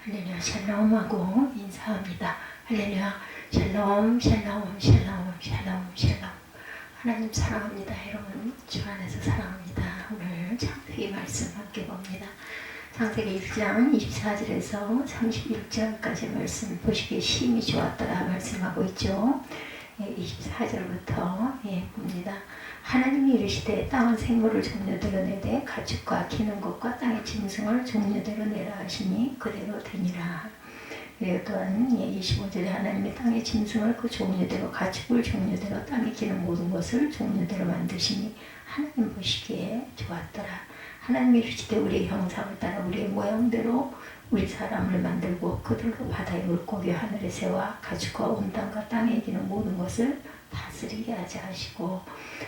할렐루야 샬롬하고 인사합니다. 할렐루야 샬롬 샬롬 샬롬 샬롬 샬롬. 하나님 사랑합니다. 여러분 주 안에서 사랑합니다. 오늘 창세기 말씀 함께 봅니다. 창세기 1장 24절에서 31절까지 말씀 보시기에 심히 좋았더라 말씀하고 있죠. 24절부터 봅니다. 하나님이 이르시되 땅은 생물을 종류대로 내되 가축과 기는 것과 땅의 짐승을 종류대로 내라 하시니 그대로 되니라. 그리고 또한 25절에 하나님이 땅의 짐승을 그 종류대로 가축을 종류대로 땅에 기는 모든 것을 종류대로 만드시니 하나님 보시기에 좋았더라. 하나님이 이르시되 우리의 형상을 따라 우리의 모양대로 우리 사람을 만들고 그들로 바다의 물고기와 하늘의 새와 가축과 온 땅과 땅에 기는 모든 것을 다스리게 하자 하시고,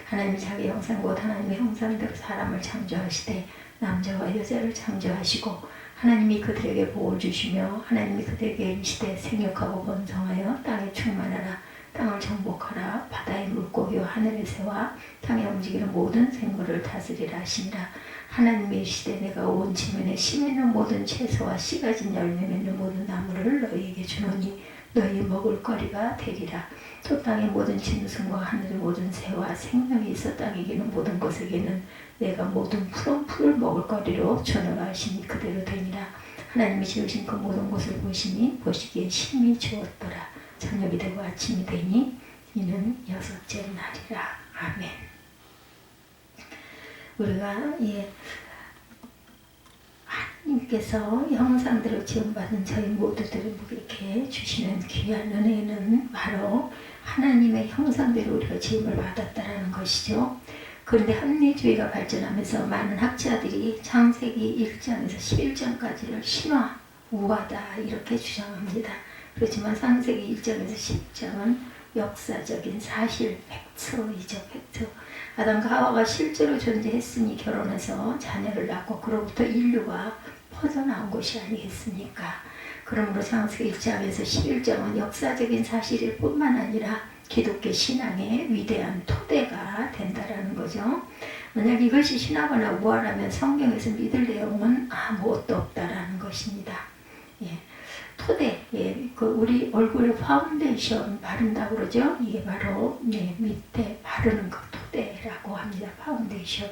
하나님이 자기 형상 곧 하나님의 형상대로 사람을 창조하시되 남자와 여자를 창조하시고, 하나님이 그들에게 복을 주시며 하나님이 그들에게 이르시되 생육하고 번성하여 땅에 충만하라. 땅을 정복하라. 바다의 물고기와 하늘의 새와 땅에 움직이는 모든 생물을 다스리라 하시니라. 하나님이 이르시되 내가 온 지면에 씨 맺는 모든 채소와 씨 가진 열매 맺는 모든 나무를 너희에게 주노니 너희 먹을 거리가 되리라. 또 땅의 모든 짐승과 하늘의 모든 새와 생명이 있어 땅에 기는 모든 것에게는 내가 모든 푸른 풀을 먹을 거리로 주노라 하시니 그대로 되니라. 하나님이 지으신 그 모든 것을 보시니 보시기에 심히 좋았더라. 저녁이 되고 아침이 되니 이는 여섯째 날이라. 아멘. 우리가 하나님께서 형상대로 지음받은 저희 모두들을 우리에게 주시는 귀한 은혜는 바로 하나님의 형상대로 우리가 지음을 받았다라는 것이죠. 그런데 합리주의가 발전하면서 많은 학자들이 창세기 1장에서 11장까지를 신화, 우화다 이렇게 주장합니다. 그렇지만 창세기 1장에서 10장은 역사적인 사실, 팩트이죠. 팩트. 아담과 하와가 실제로 존재했으니 결혼해서 자녀를 낳고 그로부터 인류가 퍼져나온 것이 아니겠습니까? 그러므로 창세기 1장에서 11장은 역사적인 사실일 뿐만 아니라 기독교 신앙의 위대한 토대가 된다라는 거죠. 만약 이것이 신화거나 우화라면 성경에서 믿을 내용은 아무것도 없다라는 것입니다. 토대, 그 우리 얼굴에 파운데이션 바른다고 그러죠. 이게 바로 밑에 바르는 그 토대라고 합니다. 파운데이션.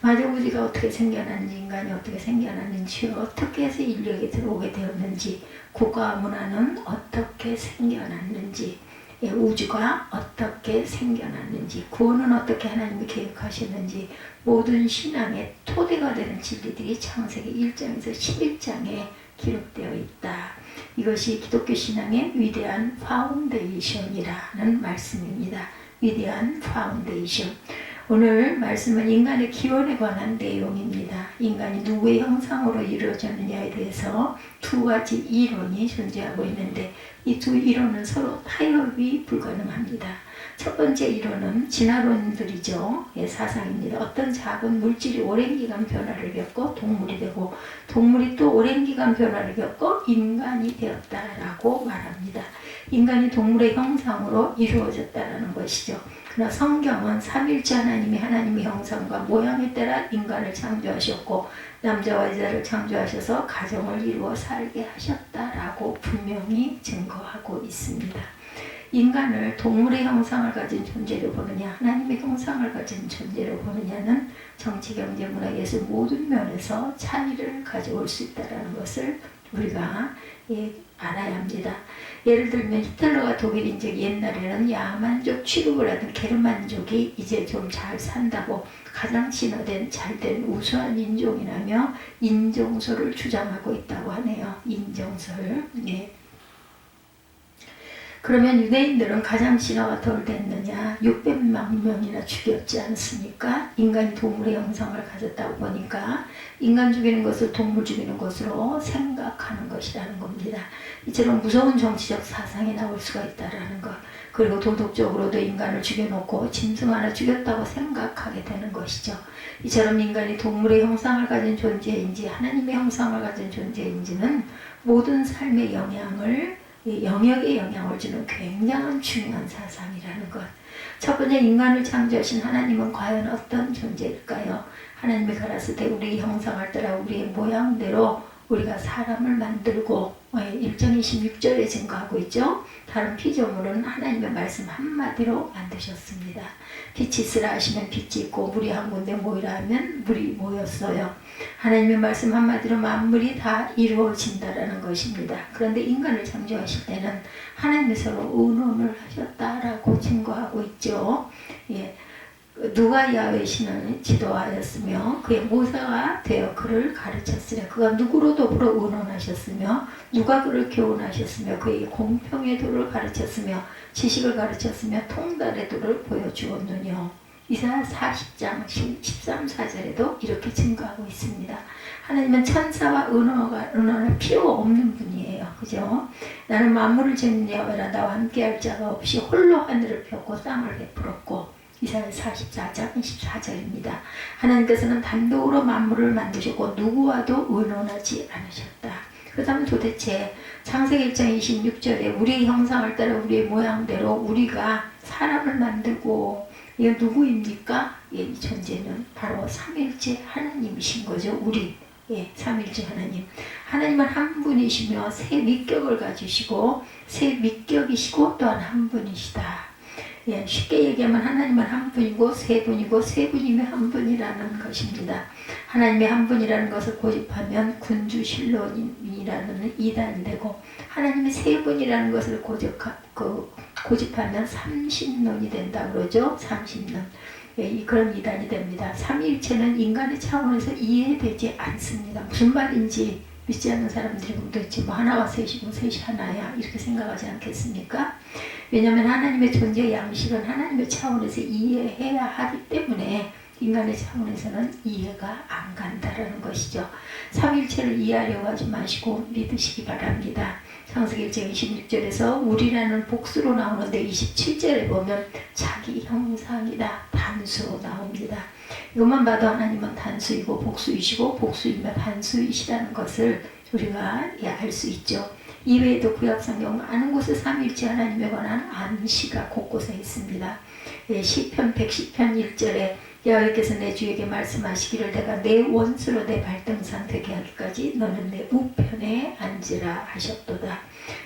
만약 우리가 어떻게 생겨났는지, 인간이 어떻게 생겨났는지, 어떻게 해서 인류에게 들어오게 되었는지, 국가와 문화는 어떻게 생겨났는지, 우주가 어떻게 생겨났는지, 구원은 어떻게 하나님이 계획하셨는지, 모든 신앙의 토대가 되는 진리들이 창세기 1장에서 11장에 기록되어 있다. 이것이 기독교 신앙의 위대한 파운데이션이라는 말씀입니다. 위대한 파운데이션. 오늘 말씀은 인간의 기원에 관한 내용입니다. 인간이 누구의 형상으로 이루어졌느냐에 대해서 두 가지 이론이 존재하고 있는데 이 두 이론은 서로 타협이 불가능합니다. 첫 번째 이론은 진화론들이죠. 사상입니다. 어떤 작은 물질이 오랜 기간 변화를 겪고 동물이 되고 동물이 또 오랜 기간 변화를 겪고 인간이 되었다라고 말합니다. 인간이 동물의 형상으로 이루어졌다라는 것이죠. 그러나 성경은 삼일째 하나님이 하나님의 형상과 모양에 따라 인간을 창조하셨고 남자와 여자를 창조하셔서 가정을 이루어 살게 하셨다라고 분명히 증거하고 있습니다. 인간을 동물의 형상을 가진 존재로 보느냐 하나님의 형상을 가진 존재로 보느냐는 정치, 경제, 문화, 예술 모든 면에서 차이를 가져올 수 있다는 것을 우리가 알아야 합니다. 예를 들면 히틀러가 독일인즉 옛날에는 야만족 취급을 하던 게르만족이 이제 좀 잘 산다고 가장 진화된 잘된 우수한 인종이라며 인종소를 주장하고 있다고 하네요. 인종소를. 그러면 유대인들은 가장 진화가 덜 됐느냐 600만 명이나 죽였지 않습니까? 인간이 동물의 형상을 가졌다고 보니까 인간 죽이는 것을 동물 죽이는 것으로 생각하는 것이라는 겁니다. 이처럼 무서운 정치적 사상이 나올 수가 있다는 것, 그리고 도덕적으로도 인간을 죽여놓고 짐승 하나 죽였다고 생각하게 되는 것이죠. 이처럼 인간이 동물의 형상을 가진 존재인지 하나님의 형상을 가진 존재인지는 모든 삶의 영역에 영향을 주는 굉장한 중요한 사상이라는 것. 첫 번째, 인간을 창조하신 하나님은 과연 어떤 존재일까요? 하나님이 가라사대 우리 형상을 따라 우리의 모양대로 우리가 사람을 만들고 1장 26절에 증거하고 있죠. 다른 피조물은 하나님의 말씀 한마디로 만드셨습니다. 빛이 있으라 하시면 빛이 있고 물이 한 군데 모이라 하면 물이 모였어요. 하나님의 말씀 한마디로 만물이 다 이루어진다라는 것입니다. 그런데 인간을 창조하실 때는 하나님이 서로 의논을 하셨다라고 증거하고 있죠. 예. 누가 야훼 신을 지도하였으며 그의 모사가 되어 그를 가르쳤으며 그가 누구로 더불어 의논하셨으며 누가 그를 교훈하셨으며 그에게 공평의 도를 가르쳤으며 지식을 가르쳤으며 통달의 도를 보여주었느뇨. 이사야 40장 13, 14절에도 이렇게 증거하고 있습니다. 하나님은 천사와 의논할 필요가 없는 분이에요. 그죠? 나는 만물을 지은 여호와라. 나와 함께할 자가 없이 홀로 하늘을 폈고 땅을 베풀었고. 이사야 44장 24절입니다. 하나님께서는 단독으로 만물을 만드셨고 누구와도 의논하지 않으셨다. 그렇다면 도대체 창세기 1장 26절에 우리의 형상을 따라 우리의 모양대로 우리가 사람을 만들고 이건 누구입니까? 이 존재는 바로 삼일째 하나님이신 거죠. 우리 삼일째 하나님. 하나님은 한 분이시며 세 위격을 가지시고 세 위격이시고 또한 한 분이시다. 쉽게 얘기하면 하나님은 한 분이고 세 분이고 세 분이면 한 분이라는 것입니다. 하나님의 한 분이라는 것을 고집하면 군주신론이라는 이단이 되고 하나님의 세 분이라는 것을 고집하면 삼신론이 된다 그러죠. 삼신론. 그런 이단이 됩니다. 삼위일체는 인간의 차원에서 이해되지 않습니다. 무슨 말인지 믿지 않는 사람들이 도대체 뭐 하나와 셋이고 셋이 하나야 이렇게 생각하지 않겠습니까? 왜냐하면 하나님의 존재 양식은 하나님의 차원에서 이해해야 하기 때문에 인간의 차원에서는 이해가 안 간다라는 것이죠. 삼일체를 이해하려고 하지 마시고 믿으시기 바랍니다. 창세기 1장 26절에서 우리라는 복수로 나오는데 27절에 보면 자기 형상이다 단수로 나옵니다. 이것만 봐도 하나님은 단수이고 복수이시고 복수이며 단수이시라는 것을 우리가 알 수 있죠. 이외에도 구약성경 많은 곳에 삼일체 하나님에 관한 암시가 곳곳에 있습니다. 시편 110편 1절에 여호와께서 내 주에게 말씀하시기를 내가 내 원수로 내 발등상 되게 하기까지 너는 내 우편에 앉으라 하셨도다.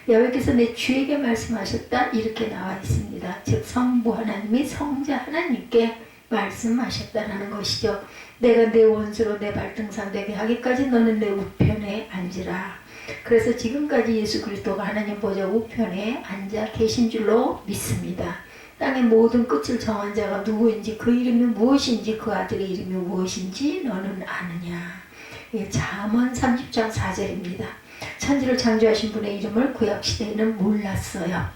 여호와께서 내 주에게 말씀하셨다 이렇게 나와 있습니다. 즉 성부 하나님이 성자 하나님께 말씀하셨다라는 것이죠. 내가 내 원수로 내 발등상 되게 하기까지 너는 내 우편에 앉으라. 그래서 지금까지 예수 그리스도가 하나님 보좌 우편에 앉아 계신 줄로 믿습니다. 땅의 모든 끝을 정한 자가 누구인지 그 이름이 무엇인지 그 아들의 이름이 무엇인지 너는 아느냐. 잠언 30장 4절입니다. 천지를 창조하신 분의 이름을 구약시대에는 몰랐어요.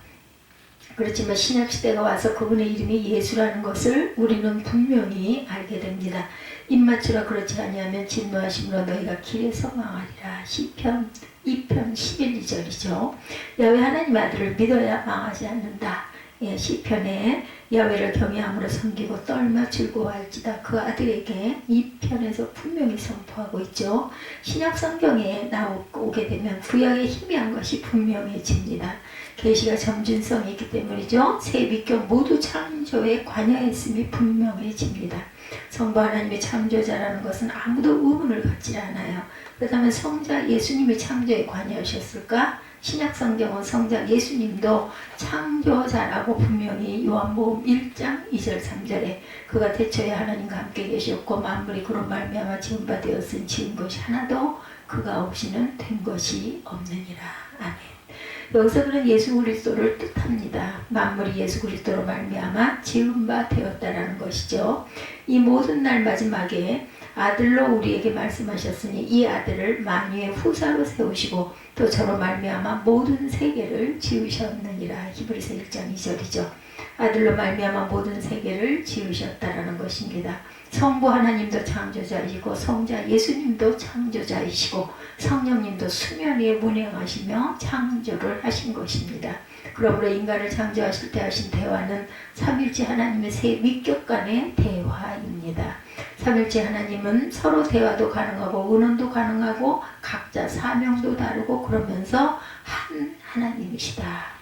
그렇지만 신약시대가 와서 그분의 이름이 예수라는 것을 우리는 분명히 알게 됩니다. 입맞추라 그렇지 아니하면 진노하심으로 너희가 길에서 망하리라. 시편 2편 11, 2절이죠. 야훼 하나님의 아들을 믿어야 망하지 않는다. 시편에 야훼를 경외함으로 섬기고 떨며 즐거워할지다. 그 아들에게 이 편에서 분명히 선포하고 있죠. 신약 성경에 나오게 되면 구약의 희미한 것이 분명해집니다. 계시가 점진성이 있기 때문이죠. 세 위격 모두 창조에 관여했음이 분명해집니다. 성부 하나님의 창조자라는 것은 아무도 의문을 갖지 않아요. 그렇다면 성자 예수님이 창조에 관여하셨을까? 신약 성경은 성자 예수님도 창조자라고 분명히 요한복음 1장 2절 3절에 그가 태초에 하나님과 함께 계셨고 만물이 그로 말미암아 지은 바 되었으니 지은 것이 하나도 그가 없이는 된 것이 없느니라. 아멘. 여기서 그는 예수 그리스도를 뜻합니다. 만물이 예수 그리스도로 말미암아 지은 바 되었다라는 것이죠. 이 모든 날 마지막에 아들로 우리에게 말씀하셨으니 이 아들을 만유의 후사로 세우시고 또 저로 말미암아 모든 세계를 지으셨느니라. 히브리서 1장 2절이죠. 아들로 말미암아 모든 세계를 지으셨다라는 것입니다. 성부 하나님도 창조자이시고 성자 예수님도 창조자이시고 성령님도 수면 위에 운행하시며 창조를 하신 것입니다. 그러므로 인간을 창조하실 때 하신 대화는 삼일째 하나님의 세 위격 간의 대화입니다. 삼일째 하나님은 서로 대화도 가능하고 의논도 가능하고 각자 사명도 다르고 그러면서 한 하나님이시다.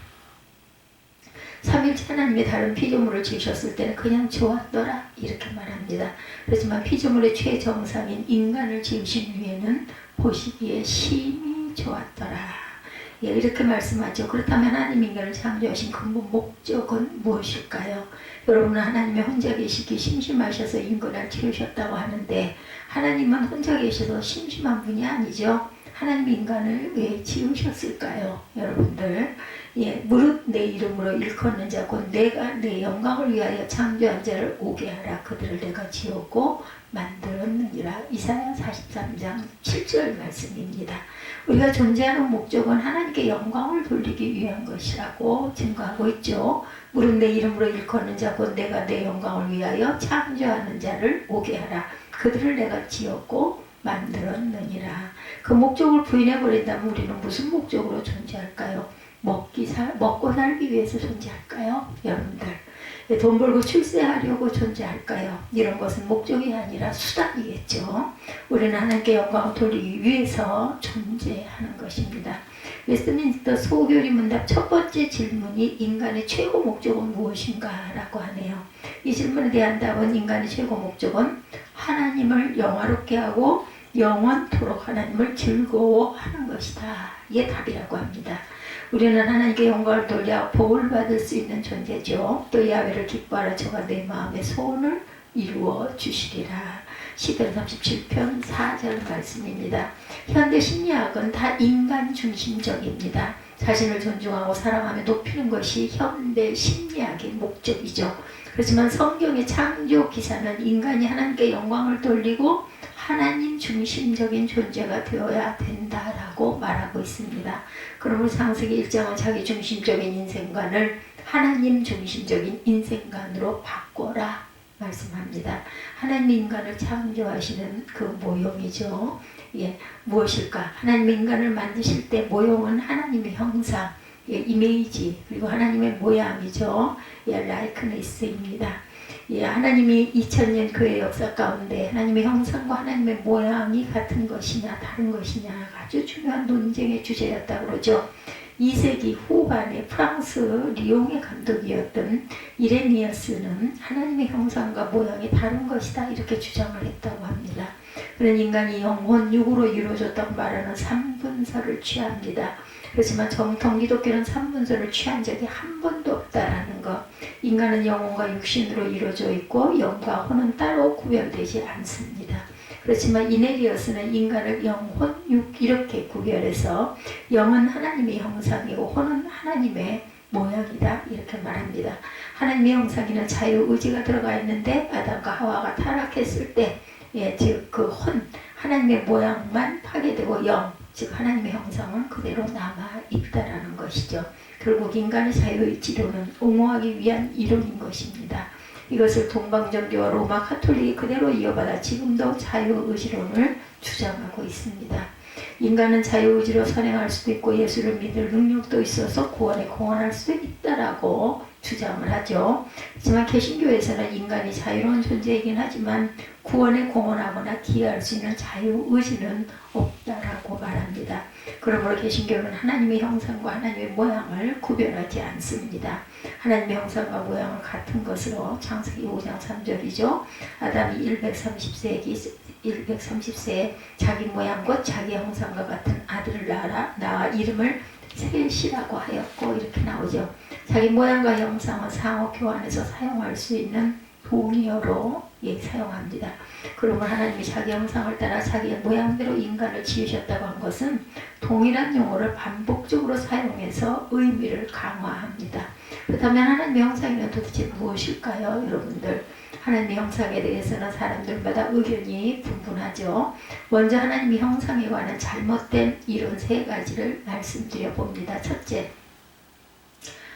삼일째 하나님이 다른 피조물을 지으셨을 때는 그냥 좋았더라 이렇게 말합니다. 그렇지만 피조물의 최정상인 인간을 지으신 후에는 보시기에 심히 좋았더라. 예, 이렇게 말씀하죠. 그렇다면 하나님 인간을 창조하신 근본 목적은 무엇일까요? 여러분은 하나님이 혼자 계시기 심심하셔서 인간을 키우셨다고 하는데 하나님은 혼자 계셔서 심심한 분이 아니죠. 하나님 인간을 왜 지으셨을까요? 여러분들, 예, 무릇 내 이름으로 일컫는 자 곧 내가 내 영광을 위하여 창조한 자를 오게 하라. 그들을 내가 지었고 만들었느니라. 이사야 43장 7절 말씀입니다. 우리가 존재하는 목적은 하나님께 영광을 돌리기 위한 것이라고 증거하고 있죠. 무릇 내 이름으로 일컫는 자 곧 내가 내 영광을 위하여 창조하는 자를 오게 하라. 그들을 내가 지었고 만들었느니라. 그 목적을 부인해버린다면 우리는 무슨 목적으로 존재할까요? 먹고 살기 위해서 존재할까요? 여러분들, 돈 벌고 출세하려고 존재할까요? 이런 것은 목적이 아니라 수단이겠죠. 우리는 하나님께 영광을 돌리기 위해서 존재하는 것입니다. 웨스트민스터 소교리 문답 첫 번째 질문이 인간의 최고 목적은 무엇인가 라고 하네요. 이 질문에 대한 답은 인간의 최고 목적은 하나님을 영화롭게 하고 영원토록 하나님을 즐거워하는 것이다. 이게 답이라고 합니다. 우리는 하나님께 영광을 돌려 복을 받을 수 있는 존재죠. 또 야훼를 기뻐하라. 저가 내 마음의 소원을 이루어 주시리라. 시편 37편 4절 말씀입니다. 현대 심리학은 다 인간 중심적입니다. 자신을 존중하고 사랑하며 높이는 것이 현대 심리학의 목적이죠. 그렇지만 성경의 창조 기사는 인간이 하나님께 영광을 돌리고 하나님 중심적인 존재가 되어야 된다라고 말하고 있습니다. 그러므로 창세기 1장은 자기 중심적인 인생관을 하나님 중심적인 인생관으로 바꿔라 말씀합니다. 하나님 인간을 창조하시는 그 모형이죠. 예, 무엇일까? 하나님 인간을 만드실 때 모형은 하나님의 형상, 예, 이미지, 그리고 하나님의 모양이죠. 예, 라이크네스입니다. 예, 하나님이 2000년 교회 역사 가운데 하나님의 형상과 하나님의 모양이 같은 것이냐 다른 것이냐 아주 중요한 논쟁의 주제였다고 그러죠. 2세기 후반에 프랑스 리옹의 감독이었던 이레니아스는 하나님의 형상과 모양이 다른 것이다 이렇게 주장을 했다고 합니다. 그런 인간이 영혼 육으로 이루어졌다고 말하는 삼분설을 취합니다. 그렇지만 정통 기독교는 삼분설을 취한 적이 한 번도 없다라는 것. 인간은 영혼과 육신으로 이루어져 있고 영과 혼은 따로 구별되지 않습니다. 그렇지만 이네리어스는 인간을 영혼, 육 이렇게 구별해서 영은 하나님의 형상이고 혼은 하나님의 모양이다 이렇게 말합니다. 하나님의 형상에는 자유의지가 들어가 있는데 아담과 하와가 타락했을 때 예, 즉 그 혼, 하나님의 모양만 파괴되고 영, 즉 하나님의 형상은 그대로 남아있다라는 것이죠. 결국 인간의 자유의지로는 옹호하기 위한 이론인 것입니다. 이것을 동방정교와 로마 카톨릭이 그대로 이어받아 지금도 자유의지론을 주장하고 있습니다. 인간은 자유의지로 선행할 수도 있고 예수를 믿을 능력도 있어서 구원에 공헌할 수도 있다라고 주장을 하죠. 하지만 개신교에서는 인간이 자유로운 존재이긴 하지만 구원에 공헌하거나 기여할 수 있는 자유의지는 없다라고 말합니다. 그러므로 개신교는 하나님의 형상과 하나님의 모양을 구별하지 않습니다. 하나님의 형상과 모양은 같은 것으로 창세기 5장 3절이죠. 아담이 130세에 자기 모양 곧 자기 형상과 같은 아들을 낳아 이름을 셋이라고 하였고 이렇게 나오죠. 자기 모양과 형상은 상호 교환해서 사용할 수 있는 동의어로 사용합니다. 그러면 하나님이 자기 형상을 따라 자기의 모양대로 인간을 지으셨다고 한 것은 동일한 용어를 반복적으로 사용해서 의미를 강화합니다. 그렇다면 하나님의 형상이란 도대체 무엇일까요? 여러분들, 하나님의 형상에 대해서는 사람들마다 의견이 분분하죠. 먼저 하나님의 형상에 관한 잘못된 이론 세 가지를 말씀드려 봅니다. 첫째,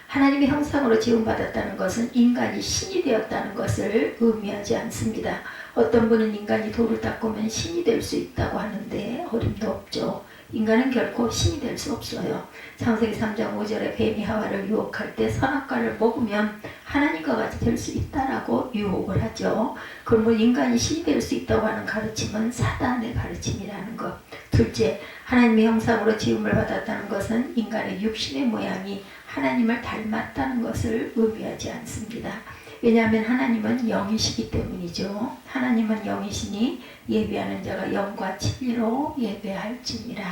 하나님의 형상으로 지음받았다는 것은 인간이 신이 되었다는 것을 의미하지 않습니다. 어떤 분은 인간이 돌을 닦으면 신이 될 수 있다고 하는데 어림도 없죠. 인간은 결코 신이 될 수 없어요. 창세기 3장 5절에 뱀이 하와를 유혹할 때 선악과를 먹으면 하나님과 같이 될 수 있다라고 유혹을 하죠. 그러면 인간이 신이 될 수 있다고 하는 가르침은 사단의 가르침이라는 것. 둘째, 하나님의 형상으로 지음을 받았다는 것은 인간의 육신의 모양이 하나님을 닮았다는 것을 의미하지 않습니다. 왜냐하면 하나님은 영이시기 때문이죠. 하나님은 영이시니 예배하는 자가 영과 진리로 예배할지니라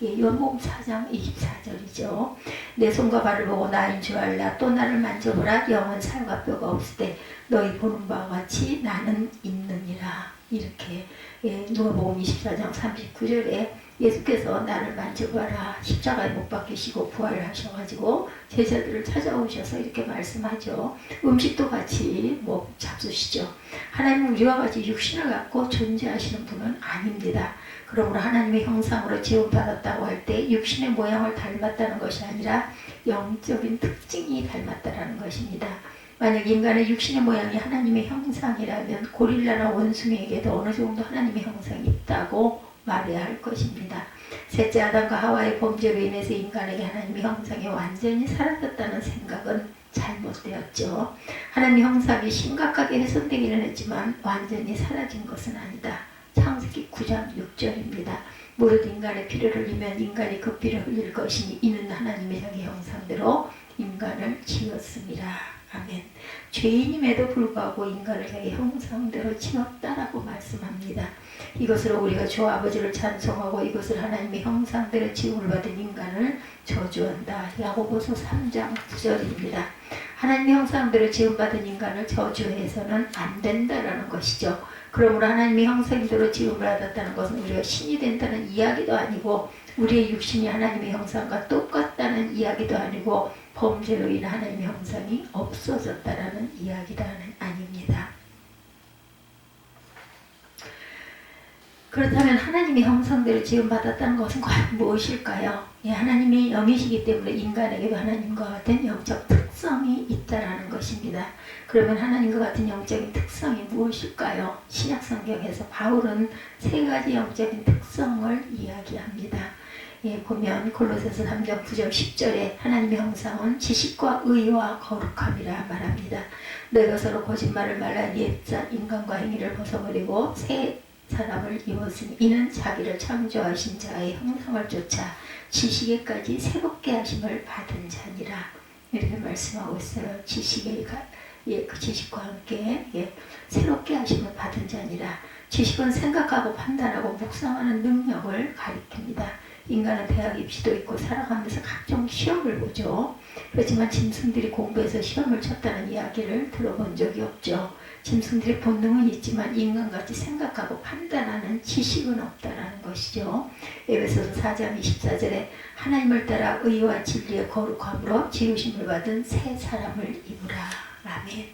요한복음 4장 24절이죠. 내 손과 발을 보고 나인 줄 알라. 또 나를 만져보라. 영은 살과 뼈가 없을 때 너희 보는 바와 같이 나는 있느니라. 이렇게 누가복음 24장 39절에 예수께서 나를 만져봐라. 십자가에 못 박히시고 부활을 하셔가지고 제자들을 찾아오셔서 이렇게 말씀하죠. 음식도 같이 잡수시죠. 하나님은 우리와 같이 육신을 갖고 존재하시는 분은 아닙니다. 그러므로 하나님의 형상으로 지음받았다고 할 때 육신의 모양을 닮았다는 것이 아니라 영적인 특징이 닮았다는 것입니다. 만약 인간의 육신의 모양이 하나님의 형상이라면 고릴라나 원숭이에게도 어느 정도 하나님의 형상이 있다고 말해야 할 것입니다. 셋째 아담과 하와의 범죄로 인해서 인간에게 하나님의 형상이 완전히 사라졌다는 생각은 잘못되었죠. 하나님의 형상이 심각하게 훼손되기는 했지만 완전히 사라진 것은 아니다. 창세기 9장 6절입니다. 무릇 인간의 피를 흘리면 인간이 그 피를 흘릴 것이니 이는 하나님의 자기 형상대로 인간을 지었습니다. 아멘. 죄인임에도 불구하고 인간을 자기 형상대로 지었다라고 말씀합니다. 이것으로 우리가 주 아버지를 찬송하고 이것을 하나님의 형상대로 지음을 받은 인간을 저주한다. 야고보서 3장 9절입니다. 하나님의 형상대로 지음받은 인간을 저주해서는 안 된다라는 것이죠. 그러므로 하나님의 형상대로 지음을 받았다는 것은 우리가 신이 된다는 이야기도 아니고 우리의 육신이 하나님의 형상과 똑같다는 이야기도 아니고 범죄로 인한 하나님의 형상이 없어졌다라는 이야기도 아닙니다. 그렇다면 하나님의 형상대로 지음받았다는 것은 과연 무엇일까요? 하나님이 영이시기 때문에 인간에게도 하나님과 같은 영적 특성이 있다라는 것입니다. 그러면 하나님과 같은 영적인 특성이 무엇일까요? 신약 성경에서 바울은 세 가지 영적인 특성을 이야기합니다. 보면 골로새서 3장 9절 10절에 하나님의 형상은 지식과 의와 거룩함이라 말합니다. 너희가 서로 거짓말을 말라 옛자 인간과 행위를 벗어버리고 새 사람을 입었으니 이는 자기를 창조하신 자의 형상을 쫓아 지식에까지 새롭게 하심을 받은 자니라. 이렇게 말씀하고 있어요. 그 지식과 함께 새롭게 하심을 받은 자니라. 지식은 생각하고 판단하고 묵상하는 능력을 가리킵니다. 인간은 대학 입시도 있고 살아가면서 각종 시험을 보죠. 그렇지만 짐승들이 공부해서 시험을 쳤다는 이야기를 들어본 적이 없죠. 짐승들의 본능은 있지만 인간같이 생각하고 판단하는 지식은 없다라는 것이죠. 에베소서 4장 24절에 하나님을 따라 의와 진리의 거룩함으로 지으심을 받은 새 사람을 입으라. 아멘.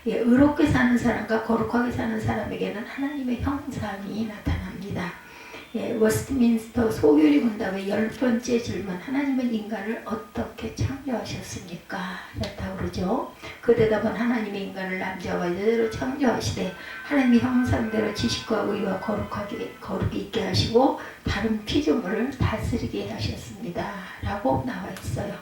의롭게 사는 사람과 거룩하게 사는 사람에게는 하나님의 형상이 나타납니다. 워스트민스터 소교리 문답의 10번째 질문, 하나님은 인간을 어떻게 창조하셨습니까? 라고 그러죠. 그 대답은 하나님의 인간을 남자와 여자로 창조하시되 하나님의 형상대로 지식과 의와 거룩이 있게 하시고 다른 피조물을 다스리게 하셨습니다. 라고 나와 있어요.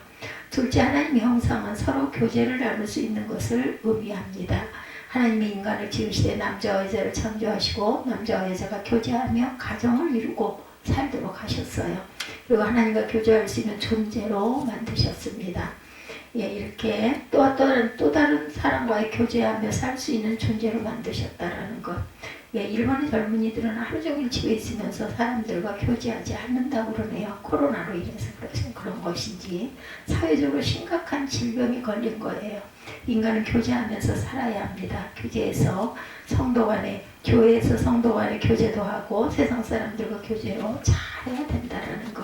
둘째, 하나님의 형상은 서로 교제를 나눌 수 있는 것을 의미합니다. 하나님이 인간을 지으시되 남자와 여자를 창조하시고 남자와 여자가 교제하며 가정을 이루고 살도록 하셨어요. 그리고 하나님과 교제할 수 있는 존재로 만드셨습니다. 이렇게 또 다른 사람과의 교제하며 살 수 있는 존재로 만드셨다라는 것. 일본의 젊은이들은 하루 종일 집에 있으면서 사람들과 교제하지 않는다고 그러네요. 코로나로 인해서 그런 것인지 사회적으로 심각한 질병이 걸린 거예요. 인간은 교제하면서 살아야 합니다. 교제에서 성도 간에, 교회에서 성도 간에 교제도 하고 세상 사람들과 교제로 잘해야 된다는 것.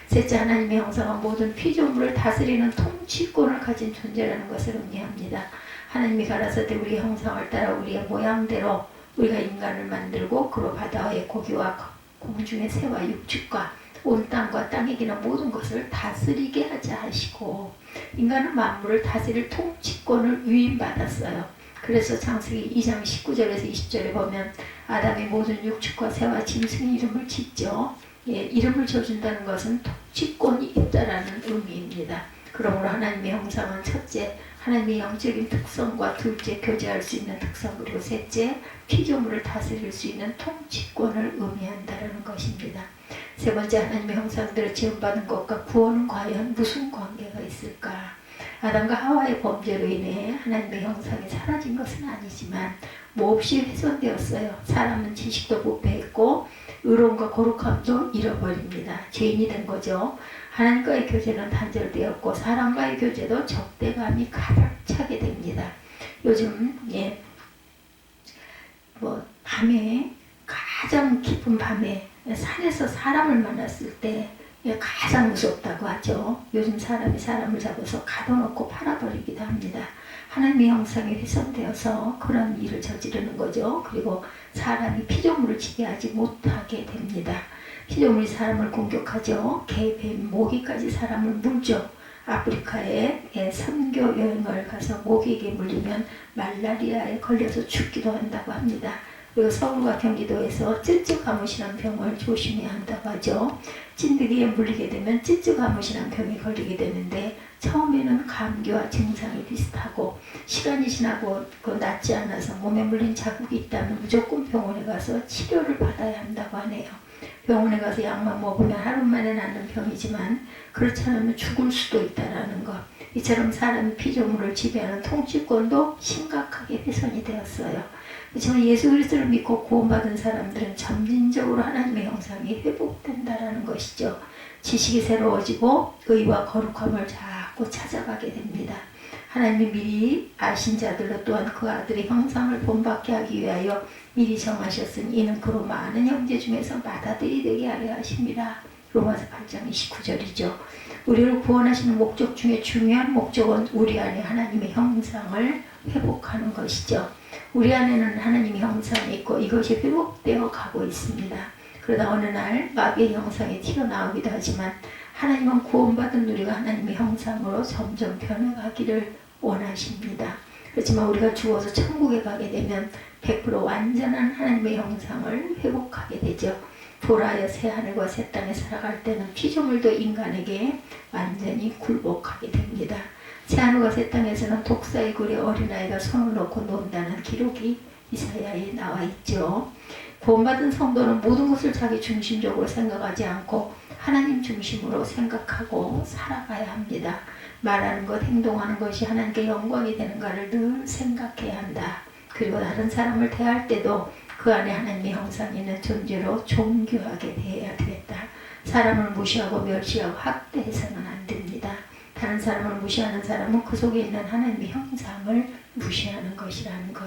셋째, 하나님의 형상은 모든 피조물을 다스리는 통치권을 가진 존재라는 것을 의미합니다. 하나님이 가라사대 우리의 형상을 따라 우리의 모양대로 우리가 인간을 만들고 그로 바다의 고기와 공중의 새와 육축과 온 땅과 땅에 기는 모든 것을 다스리게 하자 하시고 인간은 만물을 다스릴 통치권을 위임받았어요. 그래서 창세기 2장 19절에서 20절에 보면 아담이 모든 육축과 새와 짐승의 이름을 짓죠. 이름을 줘준다는 것은 통치권이 있다라는 의미입니다. 그러므로 하나님의 형상은 첫째, 하나님의 영적인 특성과 둘째, 교제할 수 있는 특성, 그리고 셋째, 피조물을 다스릴 수 있는 통치권을 의미한다는 것입니다. 세 번째, 하나님의 형상대로 지음받은 것과 구원은 과연 무슨 관계가 있을까? 아담과 하와의 범죄로 인해 하나님의 형상이 사라진 것은 아니지만 몹시 훼손되었어요. 사람은 지식도 부패했고 의로움과 거룩함도 잃어버립니다. 죄인이 된 거죠. 하나님과의 교제는 단절되었고 사람과의 교제도 적대감이 가득 차게 됩니다. 요즘 밤에 가장 깊은 밤에 산에서 사람을 만났을 때 가장 무섭다고 하죠. 요즘 사람이 사람을 잡아서 가둬놓고 팔아버리기도 합니다. 하나님의 형상이 훼손되어서 그런 일을 저지르는 거죠. 그리고 사람이 피조물을 지배하지 못하게 됩니다. 피조물이 사람을 공격하죠. 개, 뱀, 모기까지 사람을 물죠. 아프리카에 선교 여행을 가서 모기에게 물리면 말라리아에 걸려서 죽기도 한다고 합니다. 그리고 서울과 경기도에서 찌쯔가무시란 병을 조심해야 한다고 하죠. 찐드기에 물리게 되면 찌쯔가무시란 병이 걸리게 되는데 처음에는 감기와 증상이 비슷하고 시간이 지나고 낫지 않아서 몸에 물린 자국이 있다면 무조건 병원에 가서 치료를 받아야 한다고 하네요. 병원에 가서 약만 먹으면 하루 만에 낫는 병이지만 그렇지 않으면 죽을 수도 있다는 것. 이처럼 사람이 피조물을 지배하는 통치권도 심각하게 훼손이 되었어요. 저는 예수 그리스도를 믿고 구원받은 사람들은 점진적으로 하나님의 형상이 회복된다라는 것이죠. 지식이 새로워지고 의와 거룩함을 자꾸 찾아가게 됩니다. 하나님이 미리 아신 자들로 또한 그 아들의 형상을 본받게 하기 위하여 미리 정하셨으니 이는 그로 많은 형제 중에서 맏아들이 되게 하려 하십니다. 로마서 8장 29절이죠. 우리를 구원하시는 목적 중에 중요한 목적은 우리 안에 하나님의 형상을 회복하는 것이죠. 우리 안에는 하나님의 형상이 있고 이것이 회복되어 가고 있습니다. 그러다 어느 날 마귀의 형상이 튀어나오기도 하지만 하나님은 구원받은 우리가 하나님의 형상으로 점점 변해가기를 원하십니다. 그렇지만 우리가 죽어서 천국에 가게 되면 100% 완전한 하나님의 형상을 회복하게 되죠. 보라여 새 하늘과 새 땅에 살아갈 때는 피조물도 인간에게 완전히 굴복하게 됩니다. 새 하늘과 새 땅에서는 독사의 굴에 어린아이가 손을 놓고 논다는 기록이 이사야에 나와 있죠. 구원받은 성도는 모든 것을 자기 중심적으로 생각하지 않고 하나님 중심으로 생각하고 살아가야 합니다. 말하는 것, 행동하는 것이 하나님께 영광이 되는가를 늘 생각해야 한다. 그리고 다른 사람을 대할 때도 그 안에 하나님의 형상이 있는 존재로 존귀하게 대해야 되겠다. 사람을 무시하고 멸시하고 학대해서는 안 됩니다. 다른 사람을 무시하는 사람은 그 속에 있는 하나님의 형상을 무시하는 것이라는 것.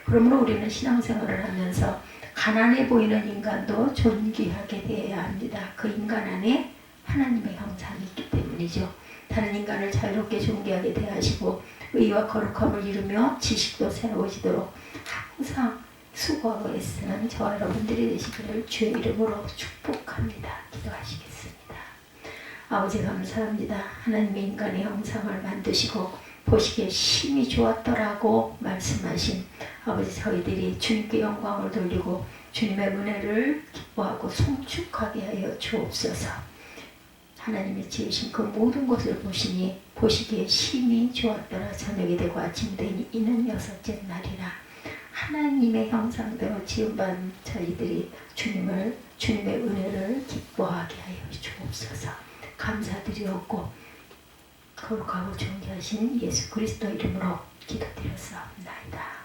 그러므로 우리는 신앙생활을 하면서 가난해 보이는 인간도 존귀하게 대해야 합니다. 그 인간 안에 하나님의 형상이 있기 때문이죠. 다른 인간을 자유롭게 존귀하게 대하시고 의와 거룩함을 이루며 지식도 새로워지도록 항상 수고하고 애쓰는 저와 여러분들이 되시기를 주의 이름으로 축복합니다. 기도하시겠습니다. 아버지 감사합니다. 하나님의 인간의 형상을 만드시고 보시기에 심히 좋았더라고 말씀하신 아버지, 저희들이 주님께 영광을 돌리고 주님의 은혜를 기뻐하고 송축하게 하여 주옵소서. 하나님이 지으신 그 모든 것을 보시니 보시기에 심히 좋았더라. 저녁이 되고 아침이 되니 이는 여섯째 날이라. 하나님의 형상대로 지음받은 저희들이 주님의 은혜를 기뻐하게 하여 주옵소서. 감사드리옵고 거룩하고 존귀하신 예수 그리스도 이름으로 기도드렸사옵나이다.